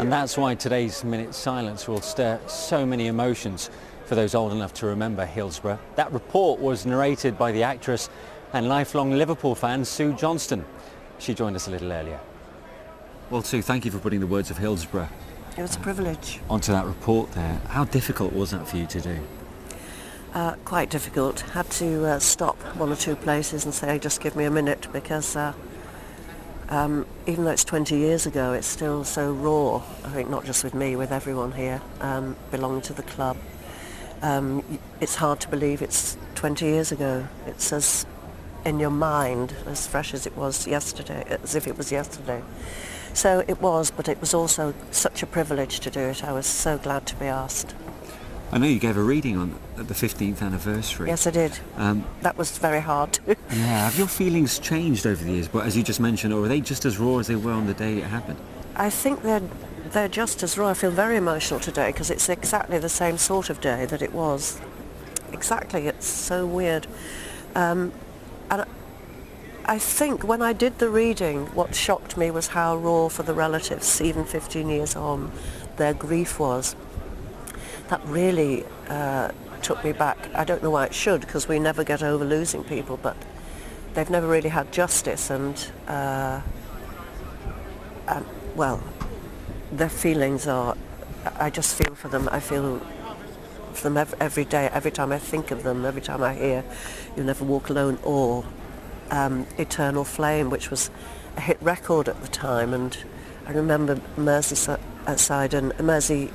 And that's why today's minute's silence will stir so many emotions for those old enough to remember Hillsborough. That report was narrated by the actress and lifelong Liverpool fan Sue Johnston. She joined us a little earlier. Well, Sue, thank you for putting the words of Hillsborough It was a privilege. onto that report there. How difficult was that for you to do? Quite difficult. Had to stop one or two places and say, just give me a minute, because even though it's 20 years ago, it's still so raw. I think not just with me, with everyone here belonging to the club. It's hard to believe it's 20 years ago. It's as in your mind, as fresh as it was yesterday, as if it was yesterday. So it was, but it was also such a privilege to do it. I was so glad to be asked. I know you gave a reading on the 15th anniversary. Yes, I did. That was very hard. Yeah, have your feelings changed over the years, but as you just mentioned, or are they just as raw as they were on the day it happened? I think they're just as raw. I feel very emotional today because it's exactly the same sort of day that it was. Exactly, it's so weird. And I think when I did the reading, what shocked me was how raw for the relatives, even 15 years on, their grief was. That really took me back. I don't know why it should, because we never get over losing people, but they've never really had justice, and well, their feelings are, I just feel for them. I feel for them every day, every time I think of them, every time I hear You'll Never Walk Alone, or Eternal Flame, which was a hit record at the time. And I remember Merseyside and Mersey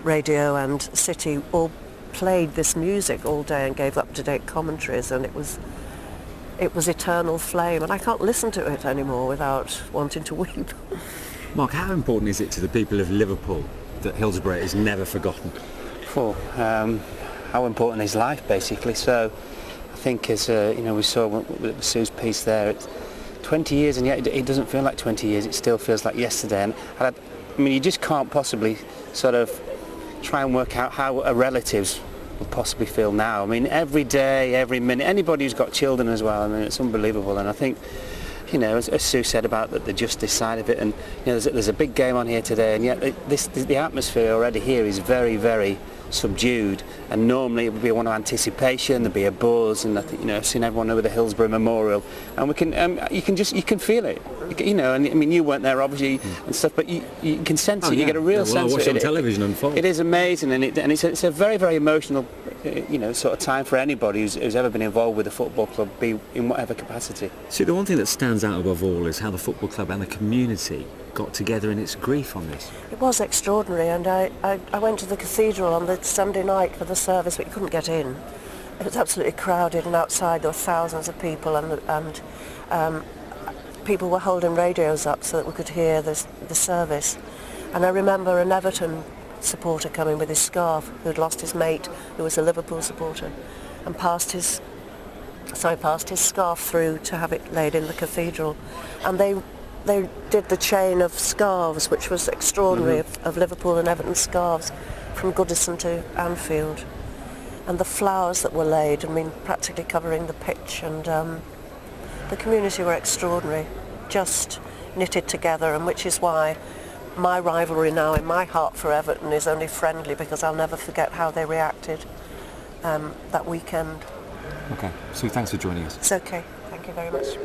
Radio and City all played this music all day and gave up-to-date commentaries, and it was Eternal Flame, and I can't listen to it anymore without wanting to weep. Mark, how important is it to the people of Liverpool that Hillsborough is never forgotten? How important is life, basically. So I think, as we saw with Sue's piece there, it's 20 years, and yet it doesn't feel like 20 years. It still feels like yesterday. And I mean, you just can't possibly sort of try and work out how our relatives will possibly feel now. I mean, every day, every minute, anybody who's got children as well, I mean, it's unbelievable. And I think, as Sue said about the justice side of it, and there's a big game on here today, and yet the atmosphere already here is very, very subdued, and normally it would be one of anticipation, there'd be a buzz, and I think, I've seen everyone over the Hillsborough Memorial, and we can you can feel it, and I mean, you weren't there obviously and stuff, but you can sense it. Yeah. You get a real sense I watched of it. On television unfold. It is amazing, and it's a very, very emotional sort of time for anybody who's ever been involved with a football club, be in whatever capacity. See, the one thing that stands out above all is how the football club and the community got together in its grief on this. It was extraordinary, and I went to the cathedral on the Sunday night for the service, but you couldn't get in. It was absolutely crowded, and outside there were thousands of people, and people were holding radios up so that we could hear the service. And I remember an Everton supporter coming with his scarf, who'd lost his mate, who was a Liverpool supporter, and passed his scarf through to have it laid in the cathedral. And they did the chain of scarves, which was extraordinary, of Liverpool and Everton scarves from Goodison to Anfield. And the flowers that were laid, I mean, practically covering the pitch, and the community were extraordinary, just knitted together, and which is why my rivalry now in my heart for Everton is only friendly, because I'll never forget how they reacted that weekend. Okay, Sue, thanks for joining us. It's okay, thank you very much.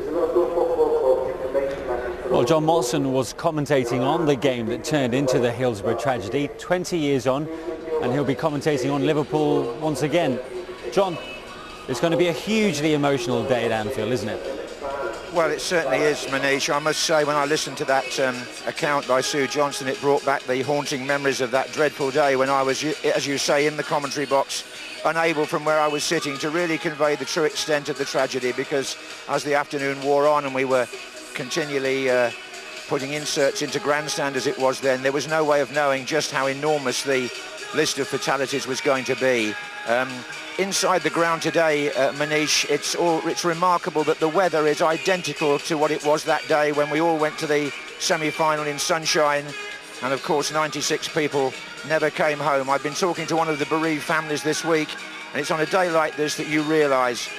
Well, John Motson was commentating on the game that turned into the Hillsborough tragedy 20 years on, and he'll be commentating on Liverpool once again. John, it's going to be a hugely emotional day at Anfield, isn't it? Well, it certainly is, Manish. I must say, when I listened to that account by Sue Johnston, it brought back the haunting memories of that dreadful day when I was, as you say, in the commentary box, unable from where I was sitting to really convey the true extent of the tragedy, because as the afternoon wore on and we were continually putting inserts into grandstand as it was then, there was no way of knowing just how enormous the list of fatalities was going to be. Inside the ground today, Manish, it's remarkable that the weather is identical to what it was that day when we all went to the semi-final in sunshine, and of course 96 people never came home. I've been talking to one of the bereaved families this week, and it's on a day like this that you realise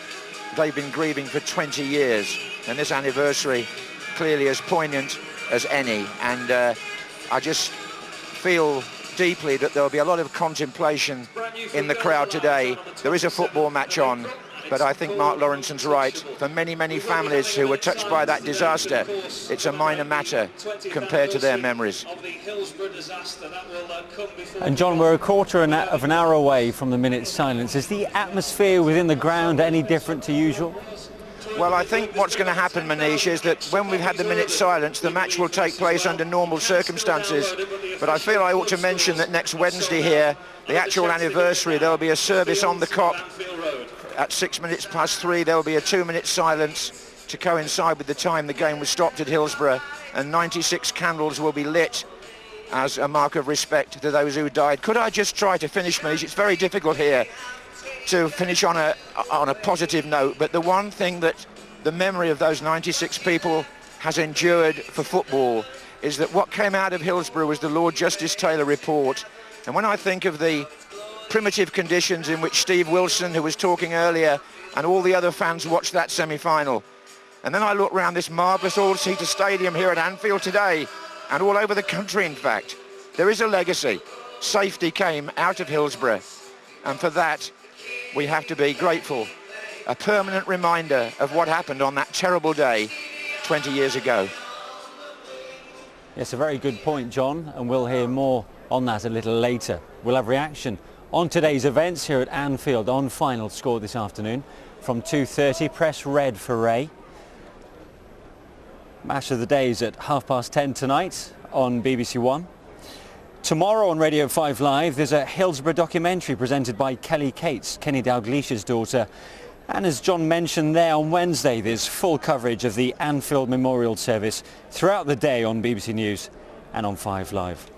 they've been grieving for 20 years, and this anniversary clearly as poignant as any. And I just feel deeply that there will be a lot of contemplation in the crowd today. There is a football match on, but I think Mark Lawrenson's right. For many, many families who were touched by that disaster, it's a minor matter compared to their memories. And John, we're a quarter of an hour away from the minute's silence. Is the atmosphere within the ground any different to usual? Well, I think what's going to happen, Manish, is that when we've had the minute's silence, the match will take place under normal circumstances. But I feel I ought to mention that next Wednesday here, the actual anniversary, there'll be a service on the Kop at 3:06. There'll be a 2-minute silence to coincide with the time the game was stopped at Hillsborough, and 96 candles will be lit as a mark of respect to those who died. Could I just try to finish, Manish? It's very difficult here to finish on a positive note, but the one thing that the memory of those 96 people has endured for football is that what came out of Hillsborough was the Lord Justice Taylor report. And when I think of the primitive conditions in which Steve Wilson, who was talking earlier, and all the other fans watched that semi-final, and then I look around this marvellous all-seater stadium here at Anfield today, and all over the country, in fact, there is a legacy. Safety came out of Hillsborough, and for that we have to be grateful. A permanent reminder of what happened on that terrible day 20 years ago. Yes, a very good point, John, and we'll hear more on that a little later. We'll have reaction on today's events here at Anfield on Final Score this afternoon from 2:30. Press red for Ray. Match of the day is at 10:30 tonight on BBC One. Tomorrow on Radio 5 Live, there's a Hillsborough documentary presented by Kelly Cates, Kenny Dalglish's daughter. And as John mentioned there, on Wednesday, there's full coverage of the Anfield Memorial Service throughout the day on BBC News and on 5 Live.